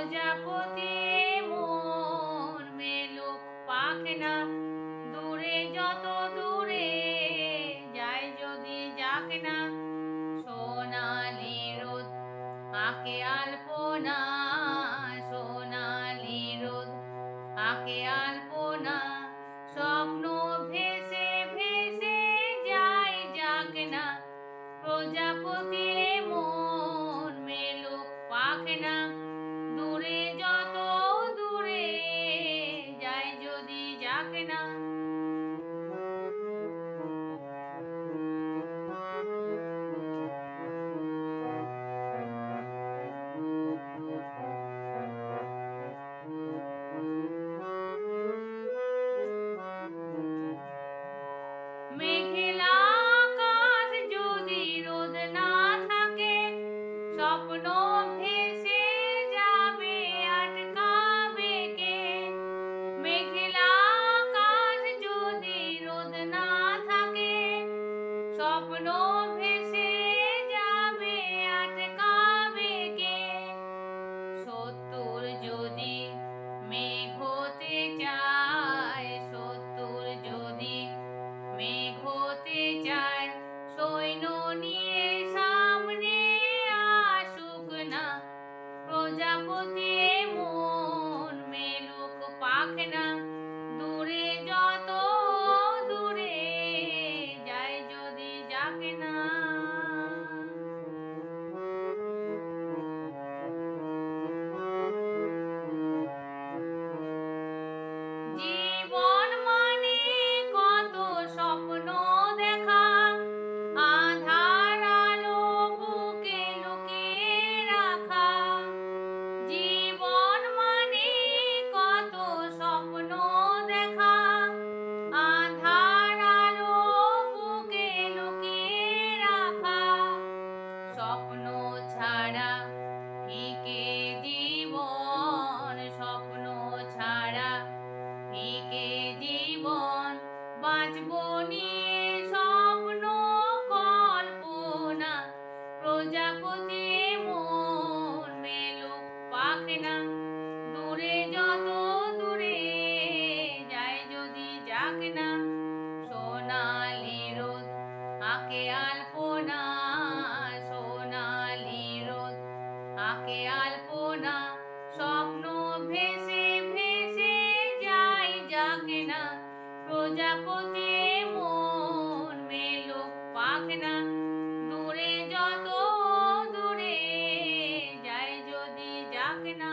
প্রজাপতি মন মেলুক পাখনা, দূরে যত দূরে যায় যদি যাক না। সোনালি রোদ আঁকে আলপনা, সোনালি রোদ আঁকে আলপনা, স্বপ্ন ভেসে ভেসে যায় যাক না। প্রজাপতি মন মেলুক পাখনা, দূরে যত দূরে যায় যদি যাক না। মেঘলা আকাশ যদি রোদ না থাকে, স্বপ্ন ভেসে যাবে আটকাবে কে। মেঘলা আকাশ যদি রোদ না থাকে, স্বপ্ন ভেসে যাবে আটকাবে কে। শত্রুর যদি মেঘ হতে চায়, শত্রুর যদি মেঘ হতে চায়, সৈন্য নিয়ে সামনে আসুক না। প্রজাপতি মন মেলুক পাখনা, দূরে যত দূরে যায় যদি যাক না। জীবন মানে কত স্বপ্ন দেখা, আধার আলো বুকে লুকিয়ে রাখা। জীবন মানে কত স্বপ্ন দেখা, আধার আলো বুকে লুকিয়ে রাখা। স্বপ্ন ছাড়া ফিকে জীবন, স্বপ্ন ছাড়া ফিকে জীবন। বাঁচবো নিয়ে স্বপ্ন কল্পনা, প্রজাপতি মন মেলুক পাখনা, দূরে যত দূরে যায় যদি যাক না। সোনালি রোদ আঁকে আলপনা, সোনালি রোদ আঁকে আলপনা, স্বপ্ন ভেসে ভেসে যায় যাক না। প্রজাপতি মন মেলুক পাখনা, দূরে যত দূরে যায় যদি যাক না।